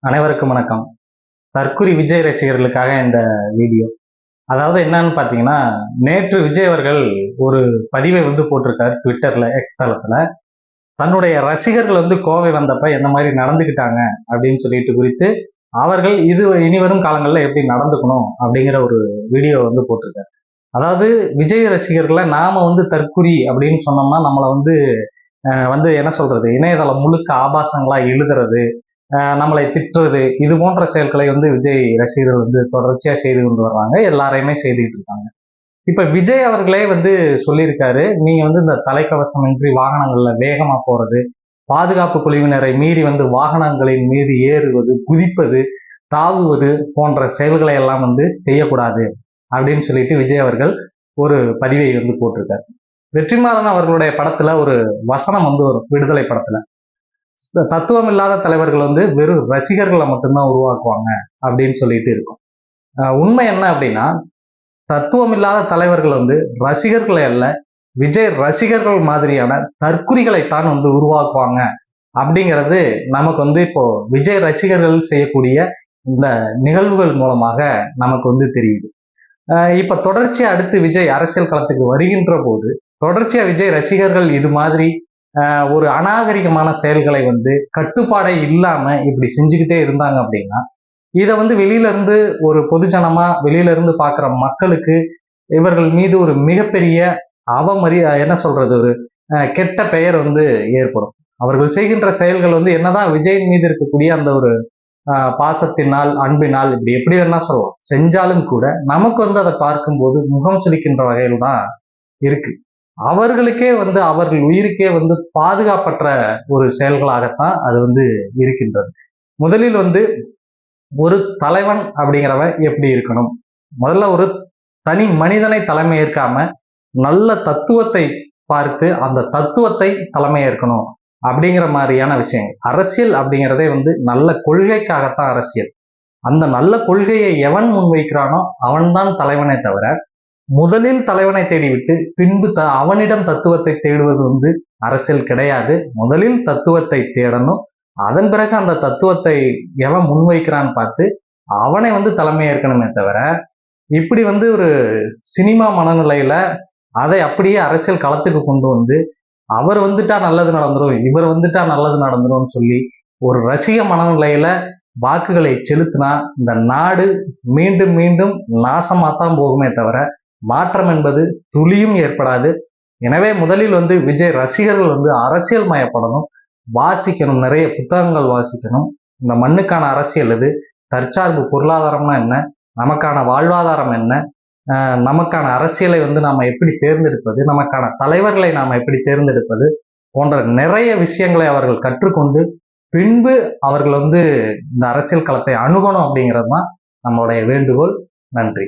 அனைவருக்கும் வணக்கம். தற்குறி விஜய் ரசிகர்களுக்காக இந்த வீடியோ. அதாவது என்னன்னு பார்த்தீங்கன்னா, நேற்று விஜய் அவர்கள் ஒரு பதிவை போட்டிருக்காரு ட்விட்டர்ல, எக்ஸ் தளத்துல. தன்னுடைய ரசிகர்கள் கோவை வந்தப்ப எந்த மாதிரி நடந்துக்கிட்டாங்க அப்படின்னு சொல்லிட்டு குறித்து, அவர்கள் இனிவரும் காலங்கள்ல எப்படி நடந்துக்கணும் அப்படிங்கிற ஒரு வீடியோ போட்டிருக்காரு. அதாவது விஜய் ரசிகர்களை நாம தற்குறி அப்படின்னு சொன்னோம்னா, நம்மளை என்ன சொல்றது, இணையதளம் முழுக்க ஆபாசங்களா எழுதுறது, நம்மளை திட்டுறது, இது போன்ற செயல்களை விஜய் ரசிகர்கள் தொடர்ச்சியா செய்து கொண்டு வர்றாங்க. எல்லாரையுமே செய்துகிட்டு இருக்காங்க. இப்ப விஜய் அவர்களே சொல்லியிருக்காரு, நீங்க இந்த தலைக்கவசமின்றி வாகனங்கள்ல வேகமா போறது, பாதுகாப்பு குழுவினரை மீறி வாகனங்களின் மீது ஏறுவது, குதிப்பது, தாவுவது போன்ற செயல்களை எல்லாம் செய்யக்கூடாது அப்படின்னு சொல்லிட்டு விஜய் அவர்கள் ஒரு பதிவை போட்டிருக்காரு. வெற்றிமாறன் அவர்களுடைய படத்துல ஒரு வசனம் வரும், விடுதலை படத்துல, தத்துவம் இல்லாத தலைவர்கள் வெறும் ரசிகர்களை மட்டும்தான் உருவாக்குவாங்க அப்படின்னு சொல்லிட்டு இருக்கும். உண்மை என்ன அப்படின்னா, தத்துவம் இல்லாத தலைவர்கள் ரசிகர்களை அல்ல, விஜய் ரசிகர்கள் மாதிரியான தற்குறிகளைத்தான் உருவாக்குவாங்க அப்படிங்கிறது நமக்கு இப்போ விஜய் ரசிகர்கள் செய்யக்கூடிய இந்த நிகழ்வுகள் மூலமாக நமக்கு தெரியுது. இப்ப தொடர்ச்சியா அடுத்து விஜய் அரசியல் களத்துக்கு வருகின்ற போது தொடர்ச்சியா விஜய் ரசிகர்கள் இது மாதிரி ஒரு அநாகரிகமான செயல்களை கட்டுப்பாடே இல்லாம இப்படி செஞ்சுக்கிட்டே இருந்தாங்க அப்படின்னா, இதை வெளியில இருந்து ஒரு பொதுஜனமா வெளியில இருந்து பாக்குற மக்களுக்கு இவர்கள் மீது ஒரு மிகப்பெரிய என்ன சொல்றது, ஒரு கெட்ட பெயர் ஏற்படும். அவர்கள் செய்கின்ற செயல்கள் என்னதான் விஜயின் மீது இருக்கக்கூடிய அந்த ஒரு பாசத்தினால், அன்பினால், இப்படி எப்படி வேணா சொல்லலாம், செஞ்சாலும் கூட நமக்கு அதை பார்க்கும்போது முகம் சுளிக்கின்ற வகையில் தான் இருக்கு. அவர்களுக்கே அவர்கள் உயிருக்கே பாதுகாப்பற்ற ஒரு செயல்களாகத்தான் அது இருக்கின்றது. முதலில் ஒரு தலைவன் அப்படிங்கிறவன் எப்படி இருக்கணும், முதல்ல ஒரு தனி மனிதனை தலைமை ஏற்காம நல்ல தத்துவத்தை பார்த்து அந்த தத்துவத்தை தலைமை ஏற்கணும் அப்படிங்கிற மாதிரியான விஷயங்கள். அரசியல் அப்படிங்கிறதே நல்ல கொள்கைக்காகத்தான் அரசியல். அந்த நல்ல கொள்கையை எவன் முன்வைக்கிறானோ அவன்தான் தலைவனை தவிர, முதலில் தலைவனை தேடிவிட்டு பின்பு அவனிடம் தத்துவத்தை தேடுவது அரசியல் கிடையாது. முதலில் தத்துவத்தை தேடணும், அதன் பிறகு அந்த தத்துவத்தை எவன் முன்வைக்கிறான்னு பார்த்து அவனை தலைமை ஏற்கணுமே தவிர, இப்படி ஒரு சினிமா மனநிலையில அதை அப்படியே அரசியல் களத்துக்கு கொண்டு அவர் வந்துட்டா நல்லது நடந்துரும், இவர் வந்துட்டா நல்லது நடந்துரும் சொல்லி ஒரு ரசிக மனநிலையில வாக்குகளை செலுத்தினா இந்த நாடு மீண்டும் மீண்டும் நாசமாத்தான் போகுமே தவிர மாற்றம் என்பது துளியும் ஏற்படாது. எனவே முதலில் விஜய் ரசிகர்கள் அரசியல் மயப்படணும், வாசிக்கணும், நிறைய புத்தகங்கள் வாசிக்கணும். இந்த மண்ணுக்கான அரசியல் எது, தற்சார்பு பொருளாதாரம்னா என்ன, நமக்கான வாழ்வாதாரம் என்ன, நமக்கான அரசியலை நாம எப்படி தேர்ந்தெடுப்பது, நமக்கான தலைவர்களை நாம எப்படி தேர்ந்தெடுப்பது போன்ற நிறைய விஷயங்களை அவர்கள் கற்றுக்கொண்டு பின்பு அவர்கள் இந்த அரசியல் களத்தை அணுகணும் அப்படிங்கிறது தான் நம்மளுடைய வேண்டுகோள். நன்றி.